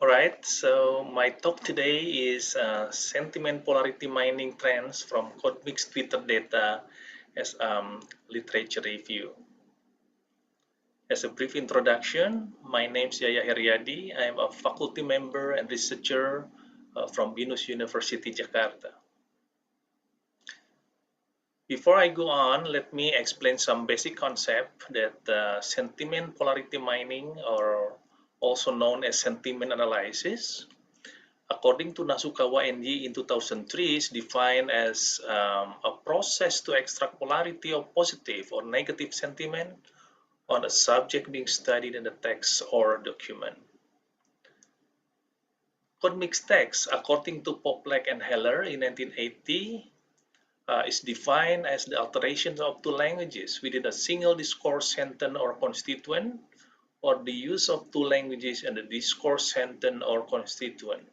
Alright, so my talk today is sentiment polarity mining trends from CodeMix Twitter data as literature review. As a brief introduction, my name is Yaya Heriadi. I am a faculty member and researcher from BINUS University, Jakarta. Before I go on, let me explain some basic concept that sentiment polarity mining, or also known as sentiment analysis, according to Nasukawa NG in 2003, is defined as a process to extract polarity of positive or negative sentiment on a subject being studied in the text or document. CodeMix text, according to Poplak and Heller in 1980, is defined as the alterations of two languages within a single discourse sentence or constituent, or the use of two languages in the discourse sentence or constituent.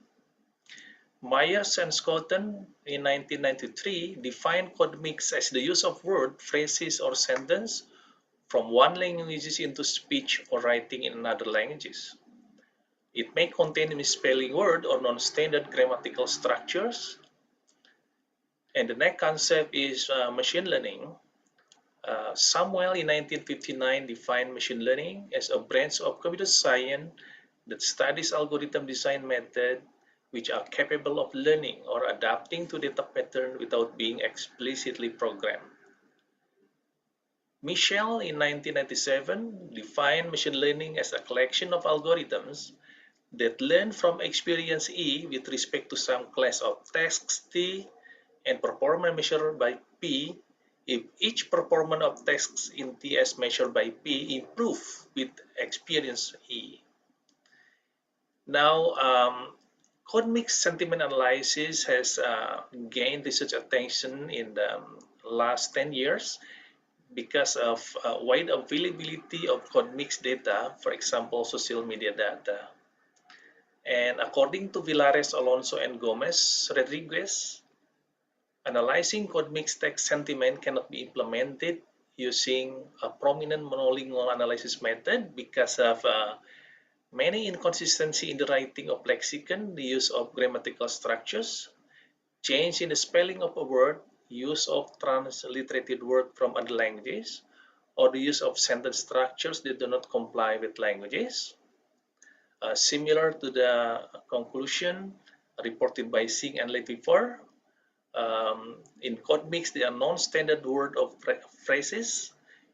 Myers and Schouten in 1993 defined CodeMix as the use of word, phrases, or sentence from one language into speech or writing in another languages. It may contain misspelling word or non-standard grammatical structures. And the next concept is machine learning. Samuel in 1959 defined machine learning as a branch of computer science that studies algorithm design methods which are capable of learning or adapting to data pattern without being explicitly programmed. Michel in 1997 defined machine learning as a collection of algorithms that learn from experience E with respect to some class of tasks T and performance measured by P if each performance of tasks in T as measured by P improve with experience E. Now, CodeMix sentiment analysis has gained research attention in the last 10 years because of wide availability of CodeMix data, for example, social media data. And according to Villares, Alonso, and Gomez Rodriguez, analyzing CodeMix text sentiment cannot be implemented using a prominent monolingual analysis method because of many inconsistency in the writing of lexicon, the use of grammatical structures, change in the spelling of a word, use of transliterated word from other languages, or the use of sentence structures that do not comply with languages. Similar to the conclusion reported by Singh and Lefevre, in CodeMix, there are non-standard word or phrases,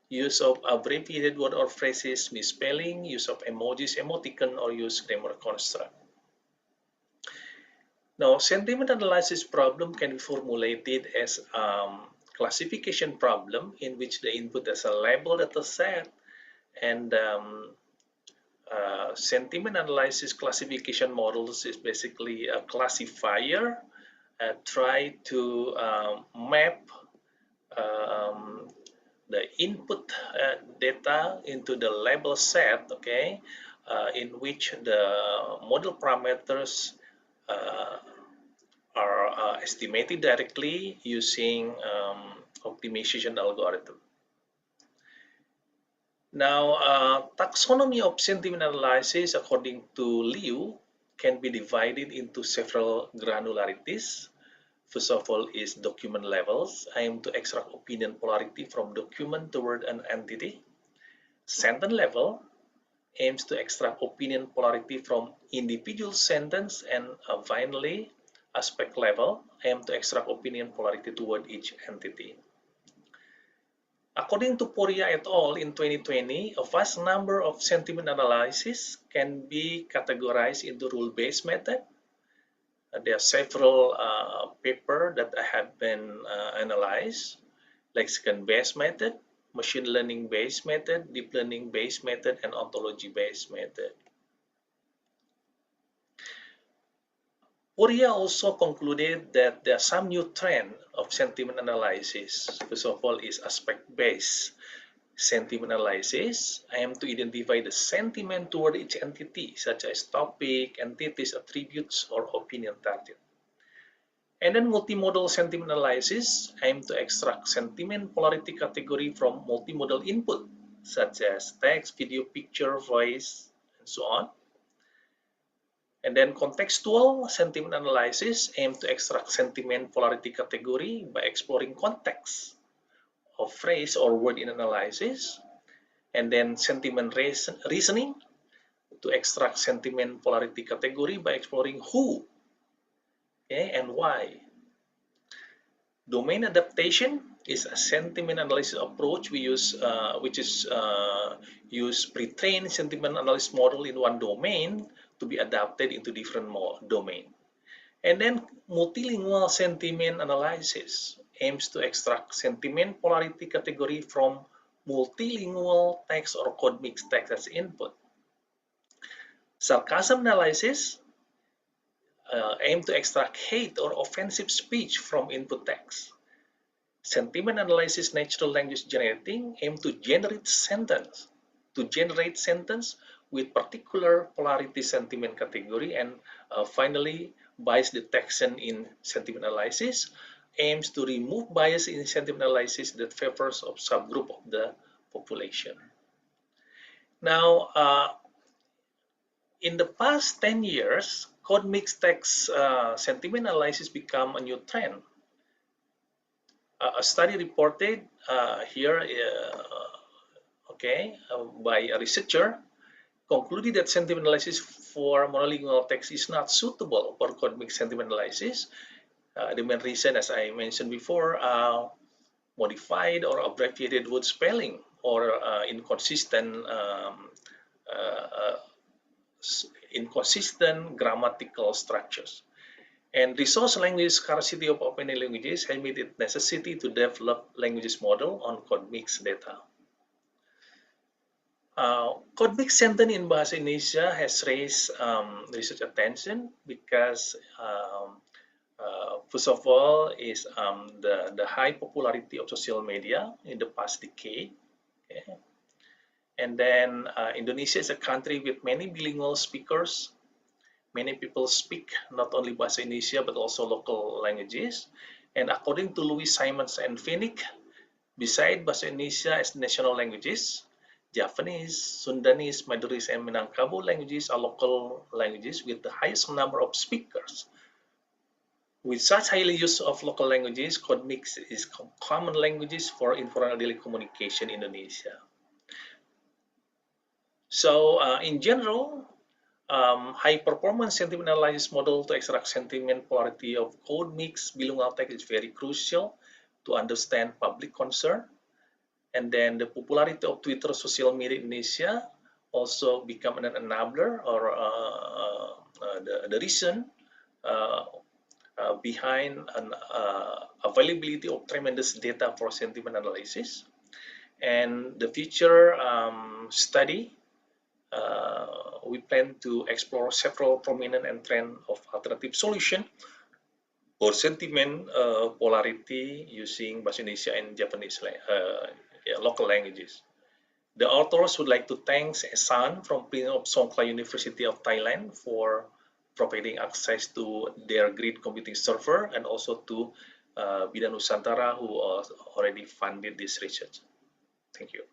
use of abbreviated word or phrases, misspelling, use of emojis, emoticon, or use grammar construct. Now, sentiment analysis problem can be formulated as classification problem in which the input is a label data set, and sentiment analysis classification models is basically a classifier try to map the input data into the label set, okay, in which the model parameters are estimated directly using optimization algorithm. Now, taxonomy of sentiment analysis, according to Liu, can be divided into several granularities. First of all is document levels, aim to extract opinion polarity from document toward an entity. Sentence level aims to extract opinion polarity from individual sentence, and finally, aspect level aim to extract opinion polarity toward each entity. According to Poria et al. In 2020, a vast number of sentiment analysis can be categorized into rule-based method. There are several papers that have been analyzed, lexicon-based method, machine learning-based method, deep learning-based method, and ontology-based method. Poria also concluded that there are some new trend of sentiment analysis. First of all is aspect-based sentiment analysis. I am to identify the sentiment toward each entity, such as topic, entities, attributes, or opinion target. And then multimodal sentiment analysis aim to extract sentiment polarity category from multimodal input, such as text, video, picture, voice, and so on. And then contextual sentiment analysis aim to extract sentiment polarity category by exploring context of phrase or word in analysis. And then sentiment reasoning to extract sentiment polarity category by exploring who, okay, and why. Domain adaptation is a sentiment analysis approach we use, use pre-trained sentiment analysis model in one domain to be adapted into different domain. And then multilingual sentiment analysis aims to extract sentiment polarity category from multilingual text or code mix text as input. Sarcasm analysis aim to extract hate or offensive speech from input text. Sentiment analysis natural language generating aim to generate sentence with particular polarity sentiment category. And finally, bias detection in sentiment analysis aims to remove bias in sentiment analysis that favors a subgroup of the population. Now, in the past 10 years, code mixed text sentiment analysis become a new trend. A study reported here, by a researcher concluded that sentiment analysis for monolingual text is not suitable for code mixed sentiment analysis. The main reason, as I mentioned before, modified or abbreviated word spelling or inconsistent grammatical structures. And resource language scarcity of open languages has made it necessity to develop languages model on code mix data. Code mix sentence in Bahasa Indonesia has raised research attention because first of all is the high popularity of social media in the past decade. Okay. And then Indonesia is a country with many bilingual speakers. Many people speak not only Bahasa Indonesia but also local languages. And according to Louis Simons and Finnick, beside Bahasa Indonesia as national languages, Javanese, Sundanese, Madurese, and Minangkabau languages are local languages with the highest number of speakers. With such highly use of local languages, code mix is common languages for informal daily communication in Indonesia. So in general, high-performance sentiment analysis model to extract sentiment polarity of code mix bilingual text is very crucial to understand public concern. And then the popularity of Twitter social media in Indonesia also become an enabler or the reason behind an availability of tremendous data for sentiment analysis. And the future study, we plan to explore several prominent and trend of alternative solution for sentiment polarity using Bahasa Indonesia and Japanese local languages. The authors would like to thank Esan from Prince of Songkhla University of Thailand for providing access to their grid computing server, and also to Bidang Nusantara who already funded this research. Thank you.